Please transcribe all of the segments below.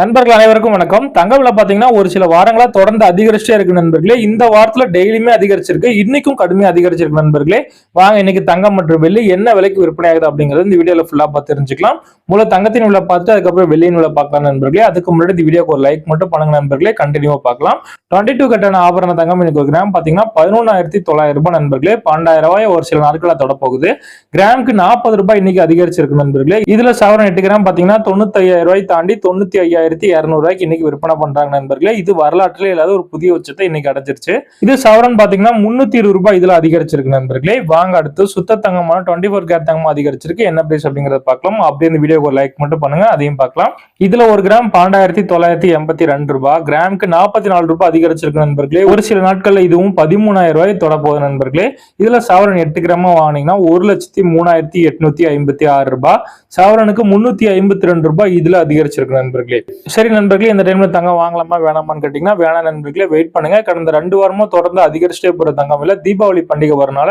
நண்பர்கள் அனைவருக்கும் வணக்கம். தங்க விலை பாத்தீங்கன்னா ஒரு சில வாரங்களா தொடர்ந்து அதிகரிச்சே இருக்கு நண்பர்களே. இந்த வாரத்துல டெய்லியுமே அதிகரிச்சிருக்கு, இன்னைக்கும் கடுமையா அதிகரிச்சிருக்கு நண்பர்களே. வாங்க இன்னைக்கு தங்கம் மற்றும் வெள்ளி என்ன விலைக்கு விற்பனை ஆகுது அப்படிங்கறது இந்த வீடியோல ஃபுல்லா பார்த்து தெரிஞ்சுக்கலாம். முதல்ல தங்கத்தின் விலை பார்த்துட்டு அதுக்கப்புறம் வெள்ளியின் விலை பார்க்கலாம் நண்பர்களே. அதுக்கு முன்னாடி இந்த வீடியோக்கு ஒரு லைக் மட்டும் பண்ணுங்க நண்பர்களே, கண்டினியூவா பார்க்கலாம். 22 கட்டான ஆபரண தங்கம் இன்னைக்கு ஒரு கிராம் பாத்தீங்கன்னா 11,900 ரூபாய் நண்பர்களே. 12,000 ரூபாய் ஒரு சில நாட்களா தொட போகுது. கிராமுக்கு 40 ரூபாய் இன்னைக்கு அதிகரிச்சிருக்கு நண்பர்களே. இதுல சவரன் 8 கிராம் பாத்தீங்கன்னா 95,000 ரூபாய் தாண்டி 95,200 ரூபாய்க்கு இன்னைக்கு விற்பனை பண்றாங்க நண்பர்களே. இது வரலாற்றிலே இல்லாத ஒரு புதிய உச்சத்தை இன்னைக்கு அடைஞ்சிருச்சு. இது சவரன் பாத்தீங்கன்னா 320 ரூபாய் இதுல அதிகரிச்சிருக்கு நண்பர்களே. வாங்க அடுத்து சுத்த தங்கமான 24 கேரட் தங்கம் அதிகரிச்சிருக்கு. என்ன பிரைஸ் அப்படிங்கறத பார்க்கலாம். அப்படியே இந்த வீடியோக்கு ஒரு லைக் மட்டும் பண்ணுங்க, அதையும் பார்க்கலாம். இதுல ஒரு கிராம் 12,982 ரூபாய், கிராமுக்கு 44 ரூபாய் அதிகரிச்சிருக்கு நண்பர்களே. ஒரு சில நாட்கள்ல இதுவும் 13,000 ரூபாய் தொட போகுது நண்பர்களே. இதுல சவரன் 8 கிராமா வாங்கினீங்கன்னா 1,03,356 ரூபாய், சவரனுக்கு 352 ரூபாய் இதுல அதிகரிச்சிருக்கு நண்பர்களே. சரி நண்பர்களே, இந்த டைம்ல தங்கம் வாங்கலாமா வேணாமான்னு கேட்டீங்கன்னா வேணாம் நண்பர்களே, வெயிட் பண்ணுங்க. கடந்த 2 வாரமும் தொடர்ந்து அதிகரிச்சுட்டே போற தங்கம் இல்ல, தீபாவளி பண்டிகை வரனால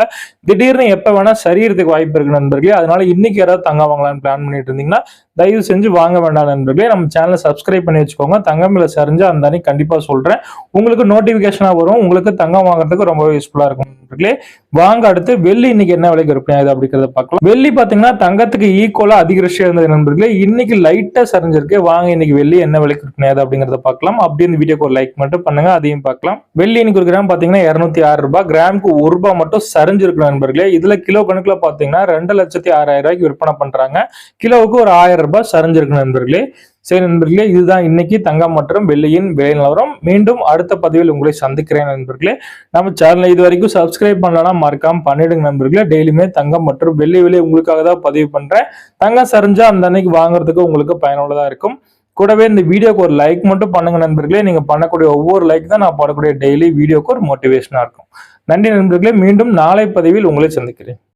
திடீர்னு எப்ப வேணா சரியறதுக்கு வாய்ப்பு இருக்கு நண்பர்களே. அதனால இன்னைக்கு யாராவது தங்கம் வாங்கலாம்னு பிளான் பண்ணிட்டு இருந்தீங்கன்னா தயவு செஞ்சு வாங்க வேண்டாம் நண்பர்களே. நம்ம சேனலை சப்ஸ்கிரைப் பண்ணி வச்சுக்கோங்க. தங்கம் விலை சரிஞ்சா அந்த அன்னைக்கு கண்டிப்பா சொல்றேன், உங்களுக்கு நோட்டிபிகேஷனா வரும். உங்களுக்கு தங்கம் வாங்குறதுக்கு ரொம்ப யூஸ்ஃபுல்லா இருக்கும் நண்பர்களே. வாங்க அடுத்து வெள்ளி இன்னைக்கு என்ன விலைக்கு விற்பனை ஆகுது அப்படிங்கறத பார்க்கலாம். வெள்ளி பாத்தீங்கன்னா தங்கத்துக்கு ஈக்குவலா அதிகரிச்சு இருந்தது நண்பர்களே. இன்னைக்கு லைட்டா சரிஞ்சிருக்கு. வாங்க இன்னைக்கு வெள்ளி என்ன விலைக்கு விற்பனை ஆகுது அப்படிங்கறத பார்க்கலாம். அப்படி இந்த வீடியோக்கு ஒரு லைக் மட்டும் பண்ணுங்க, அதையும் பார்க்கலாம். வெள்ளி இன்னைக்கு ஒரு கிராம் பாத்தீங்கன்னா 206 ரூபாய், கிராமுக்கு 1 ரூபாய் மட்டும் சரிஞ்சிருக்கு நண்பர்களே. இதுல கிலோ கணக்குல பாத்தீங்கன்னா 2,06,000 ரூபாய்க்கு விற்பனை பண்றாங்க. கிலோவுக்கு ஒரு 1000 ரூபாய் சரிஞ்சிருக்கு நண்பர்களே. சரி நண்பர்களே, இதுதான் இன்னைக்கு தங்கம் மற்றும் வெள்ளியின் விலை நிலவரம். மீண்டும் அடுத்த பதிவில் உங்களை சந்திக்கிறேன் நண்பர்களே. நம்ம சேனலை இது வரைக்கும் சப்ஸ்கிரைப் பண்ணலன்னா மறக்காம பண்ணிடுங்க நண்பர்களே. டெய்லியுமே தங்கம் மற்றும் வெள்ளி விலை உங்களுக்காக தான் பதிவு பண்றேன். தங்கம் சரிஞ்சா அந்த அன்னைக்கு வாங்குறதுக்கு உங்களுக்கு பயனுள்ளதா இருக்கும். கூடவே இந்த வீடியோக்கு ஒரு லைக் மட்டும் பண்ணுங்க நண்பர்களே. நீங்க பண்ணக்கூடிய ஒவ்வொரு லைக் தான் நான் போடக்கூடிய டெய்லி வீடியோக்கு ஒரு மோட்டிவேஷனா இருக்கும். நன்றி நண்பர்களே. மீண்டும் நாளை பதிவில் உங்களை சந்திக்கிறேன்.